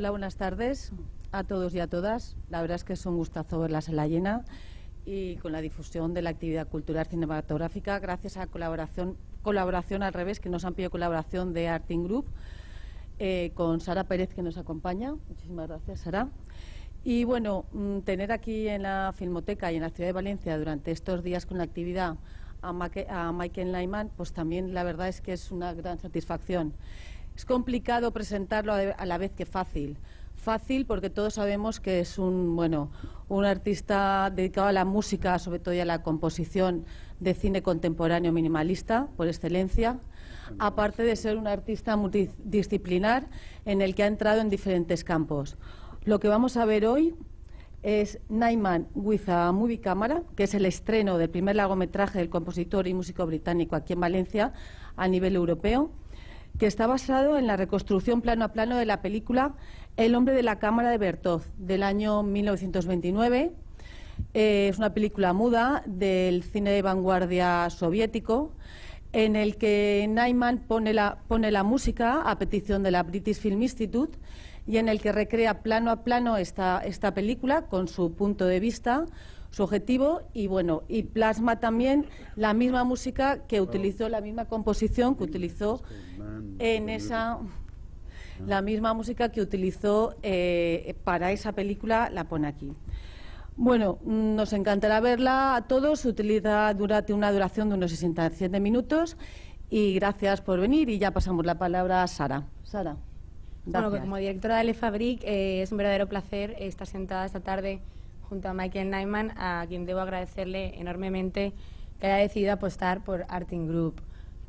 Hola, buenas tardes a todos y a todas. La verdad es que es un gustazo ver la sala llena y con la difusión de la actividad cultural cinematográfica, gracias a colaboración al revés, que nos han pedido colaboración de Arting Group, con Sara Pérez, que nos acompaña. Muchísimas gracias, Sara. Y bueno, tener aquí en la Filmoteca y en la ciudad de Valencia durante estos días con la actividad a Michael Nyman, pues también la verdad es que es una gran satisfacción. Es complicado presentarlo a la vez que fácil. Fácil porque todos sabemos que es un artista dedicado a la música, sobre todo y a la composición de cine contemporáneo minimalista, por excelencia, aparte de ser un artista multidisciplinar en el que ha entrado en diferentes campos. Lo que vamos a ver hoy es Nyman with a Movie Camera, que es el estreno del primer largometraje del compositor y músico británico aquí en Valencia a nivel europeo, que está basado en la reconstrucción plano a plano de la película El hombre de la cámara de Bertov, del año 1929. Es una película muda del cine de vanguardia soviético, en el que Nyman pone la música a petición de la British Film Institute y en el que recrea plano a plano esta película con su punto de vista, su objetivo y plasma también la misma música que utilizó, la misma composición que utilizó la misma música que utilizó para esa película, la pone aquí. Bueno, nos encantará verla a todos, durante una duración de unos 67 minutos y gracias por venir y ya pasamos la palabra a Sara. Sara. Bueno, como directora de Le Fabrique es un verdadero placer estar sentada esta tarde junto a Michael Nyman, a quien debo agradecerle enormemente que haya decidido apostar por Arting Group.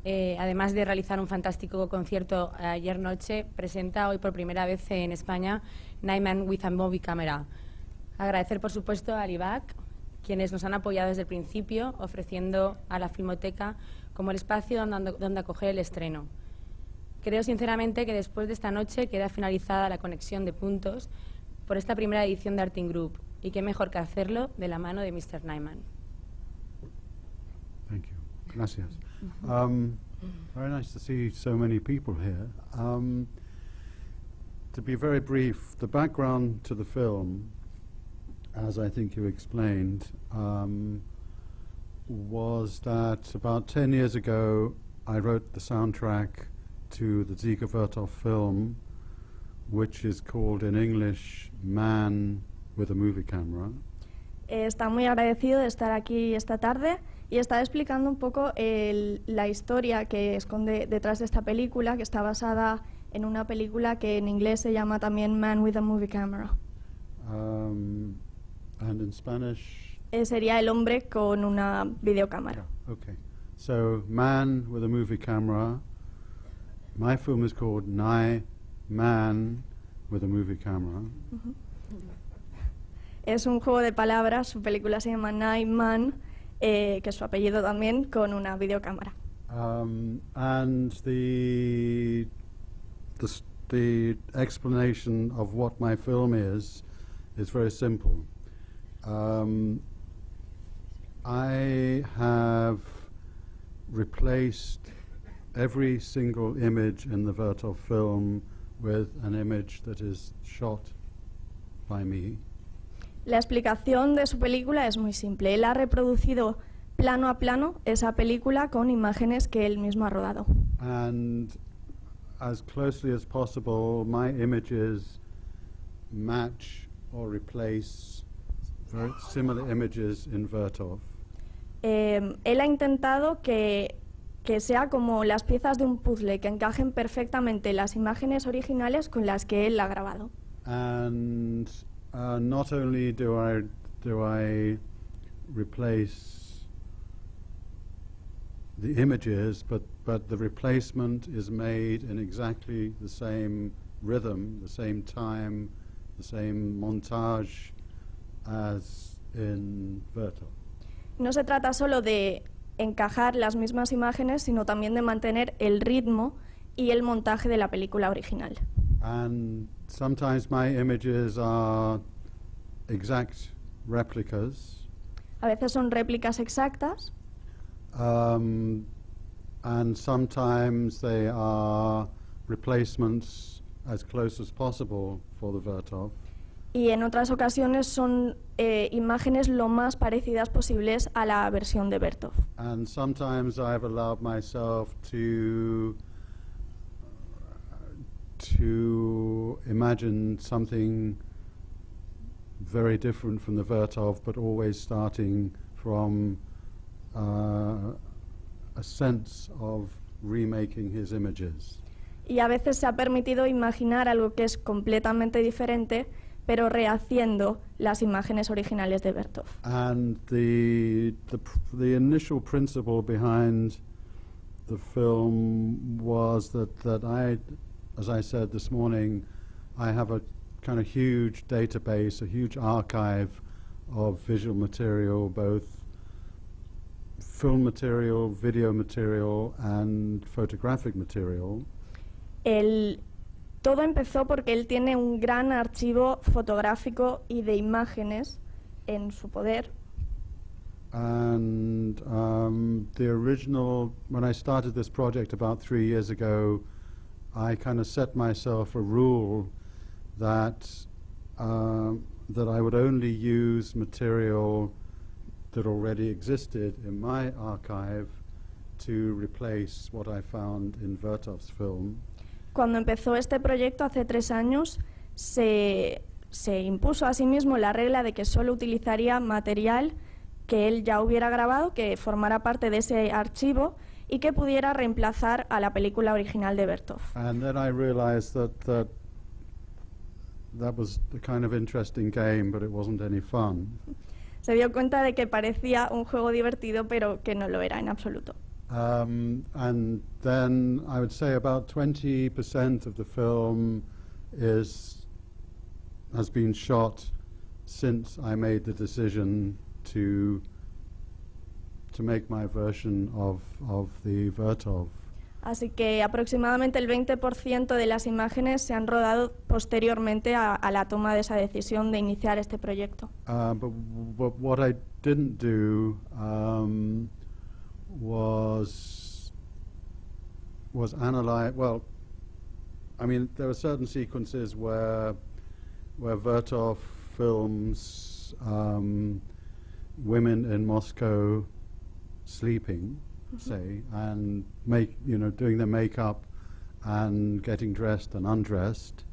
Además de realizar un fantástico concierto ayer noche, presenta hoy por primera vez en España Nyman with a Movie Camera. Agradecer, por supuesto, a Libac, quienes nos han apoyado desde el principio, ofreciendo a la Filmoteca como el espacio donde acoger el estreno. Creo sinceramente que después de esta noche queda finalizada la conexión de puntos por esta primera edición de Arting Group, y qué mejor que hacerlo de la mano de Mr. Nyman. Thank you. Gracias. Very nice to see so many people here. To be very brief, the background to the film, as I think you explained, was that about 10 years ago I wrote the soundtrack to the Dziga Vertov film, which is called in English Man with a Movie Camera. Está muy agradecido de estar aquí esta tarde y está explicando un poco la historia que esconde detrás de esta película, que está basada en una película que en inglés se llama también Man with a Movie Camera. And in Spanish? Sería el hombre con una videocámara. Yeah, okay. So, Man with a Movie Camera. My film is called Man with a Movie Camera. Es un juego de palabras, su película se llama Nyman, que es su apellido también, con una videocámara. And the explanation of what my film is very simple. I have replaced every single image in the Vertov film with an image that is shot by me. La explicación de su película es muy simple. Él ha reproducido plano a plano esa película con imágenes que él mismo ha rodado. And as closely as possible, my images match or replace very similar images in Vertov. Él ha intentado que sea como las piezas de un puzzle, que encajen perfectamente las imágenes originales con las que él ha grabado. And not only do I replace the images, but the replacement is made in exactly the same rhythm, the same time, the same montage as in Vertov. No se trata solo de encajar las mismas imágenes, sino también de mantener el ritmo y el montaje de la película original. And sometimes my images are exact replicas. A veces son réplicas exactas. And sometimes they are replacements as close as possible for the Vertov. Y en otras ocasiones son imágenes lo más parecidas posibles a la versión de Vertov. And sometimes I've allowed myself to imagine something very different from the Vertov, but always starting from a sense of remaking his images. Y a veces se ha permitido imaginar algo que es completamente diferente, pero rehaciendo las imágenes originales de Vertov. And the initial principle behind the film was that I, as I said this morning, I have a kind of huge database, a huge archive of visual material, both film material, video material, and photographic material. Todo empezó porque él tiene un gran archivo fotográfico y de imágenes en su poder. And the original, when I started this project about 3 years ago, I kind of set myself a rule that that I would only use material that already existed in my archive to replace what I found in Vertov's film. Cuando empezó este proyecto hace 3 años, se impuso a sí mismo la regla de que solo utilizaría material que él ya hubiera grabado, que formara parte de ese archivo y que pudiera reemplazar a la película original de Vertov. And then I realized that was a kind of interesting game, but it wasn't any fun. Se dio cuenta de que parecía un juego divertido, pero que no lo era en absoluto. And then I would say about 20% of the film has been shot since I made the decision to make my version of the Vertov. Así que aproximadamente el 20% de las imágenes se han rodado posteriormente a la toma de esa decisión de iniciar este proyecto. But what I didn't do was analyze. Well, I mean, there are certain sequences where Vertov films women in Moscow sleeping, say, and doing their makeup and getting dressed and undressed.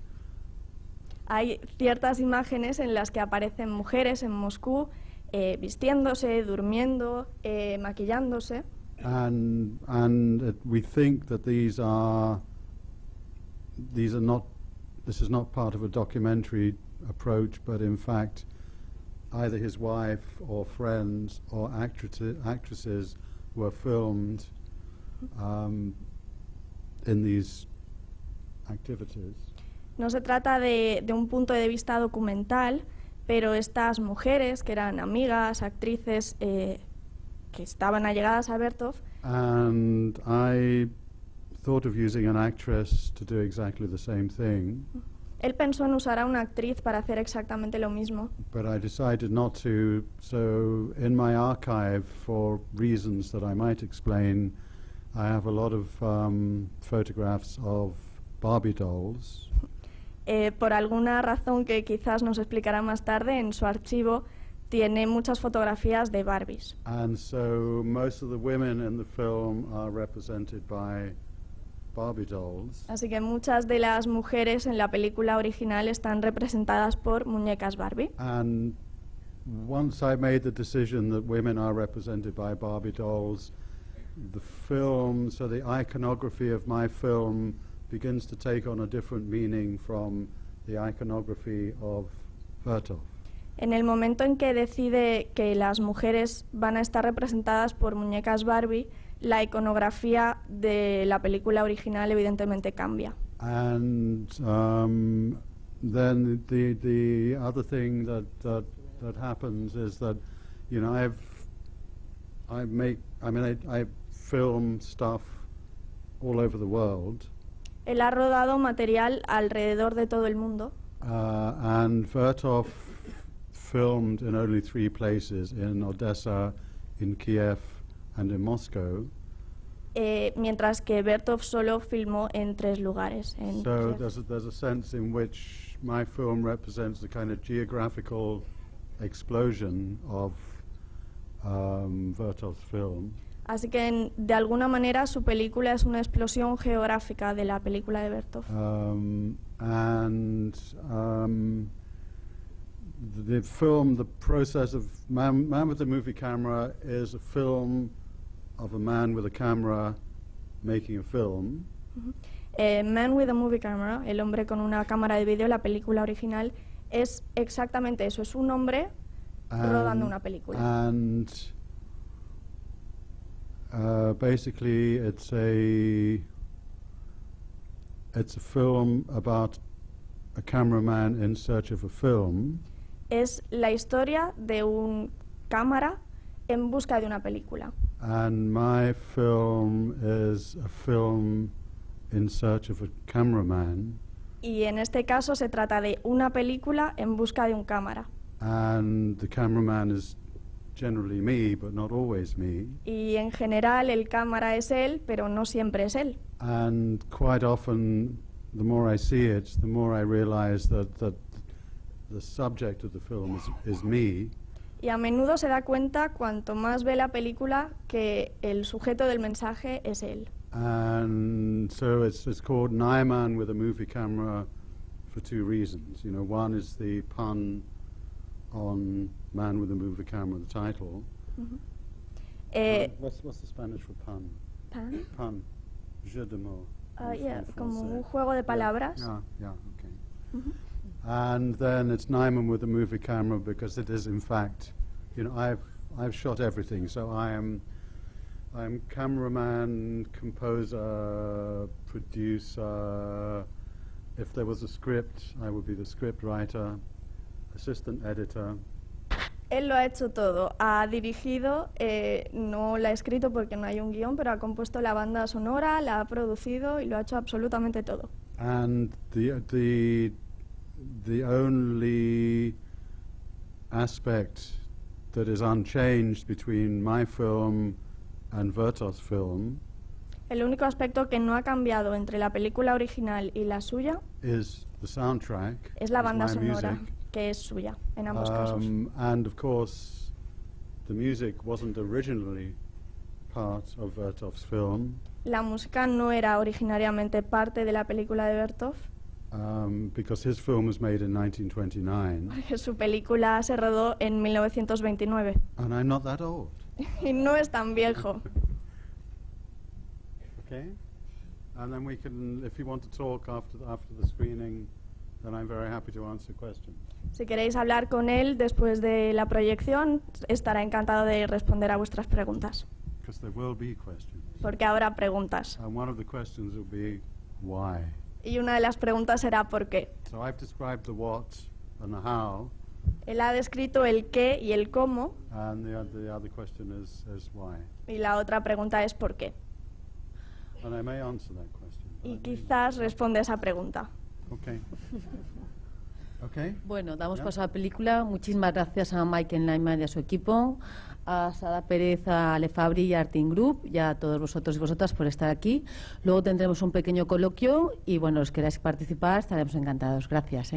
Hay ciertas imágenes en las que aparecen mujeres en Moscú vistiéndose, durmiendo, maquillándose. And we think that this is not part of a documentary approach, but in fact either his wife or friends or actresses were filmed in these activities. No se trata de un punto de vista documental, pero estas mujeres, que eran amigas, actrices que estaban allegadas a Vertov. And I thought of using an actress to do exactly the same thing. Él pensó en usar a una actriz para hacer exactamente lo mismo. But I decided not to, so in my archive, for reasons that I might explain, I have a lot of photographs of Barbie dolls. Por alguna razón que quizás nos explicará más tarde, en su archivo tiene muchas fotografías de Barbies. And so most of the women in the film are represented by Barbie dolls. Así que muchas de las mujeres en la película original están representadas por muñecas Barbie. And once I made the decision that women are represented by Barbie dolls, the film, so the iconography of my film begins to take on a different meaning from the iconography of Vertov. En el momento en que decide que las mujeres van a estar representadas por muñecas Barbie, la iconografía de la película original evidentemente cambia. And then the other thing that happens is that, I film stuff all over the world. Él ha rodado material alrededor de todo el mundo. And Vertov filmed in only 3 places, in Odessa, in Kiev, and in Moscow. mientras que Bertov solo filmó en 3 lugares. En So Kiev. there's a sense in which my film represents the kind of geographical explosion of Vertov's film. Así que de alguna manera su película es una explosión geográfica de la película de Bertov. The film, the process of Man with the Movie Camera is a film of a man with a camera making a film. Man with a Movie Camera, el hombre con una cámara de vídeo, la película original, es exactamente eso, es un hombre rodando una película. And basically it's a film about a cameraman in search of a film. Es la historia de un cámara en busca de una película. And my film is a film in search of a cameraman. Y en este caso se trata de una película en busca de un cámara. And the cameraman is generally me, but not always me. Y en general el cámara es él, pero no siempre es él. And quite often, the more I see it, the more I realize that the subject of the film is me. Y a menudo se da cuenta, cuanto más ve la película, que el sujeto del mensaje es él. And so it's called Nyman with a Movie Camera for 2 reasons. You know, one is the pun on Man with a Movie Camera, the title. What's the Spanish for pun? ¿Pan? Pun. Jeu de mots. Yeah, en como français. un juego de palabras. Yeah, okay. And then it's Nyman with a movie camera because it is, in fact, you know, I've shot everything. So I'm cameraman, composer, producer. If there was a script, I would be the script writer, assistant editor. Él lo ha hecho todo. Ha dirigido, no la ha escrito porque no hay un guión, pero ha compuesto la banda sonora, la ha producido y lo ha hecho absolutamente todo. And the only aspect that is unchanged between my film and Vertov's film El único aspecto que no ha cambiado entre la película original y la suya is the soundtrack. es la is banda my sonora, music. que es suya en ambos casos. And of course, the music wasn't originally part of Vertov's film La música no era originariamente parte de la película de Bertov, because his film was made in 1929, porque su película se rodó en 1929 and I'm not that old. y no es tan viejo. Okay, and then we can, if you want to talk after the screening, then I'm very happy to answer questions. Si queréis hablar con él después de la proyección, estará encantado de responder a vuestras preguntas, Because there will be questions. porque habrá preguntas. And one of the questions will be, why? Y una de las preguntas será ¿por qué? So I've described the what and the how, Él ha descrito el qué y el cómo, and the other question is why. y la otra pregunta es ¿por qué? And I may answer that question. Y I may. quizás responde esa pregunta. Okay. Okay. Bueno, damos ¿Ya? paso a la película. Muchísimas gracias a Michael Nyman y a su equipo, a Sada Pérez, a Lefabri y a Arting Group, y a todos vosotros y vosotras por estar aquí. Luego tendremos un pequeño coloquio y, bueno, los que queráis participar estaremos encantados. Gracias.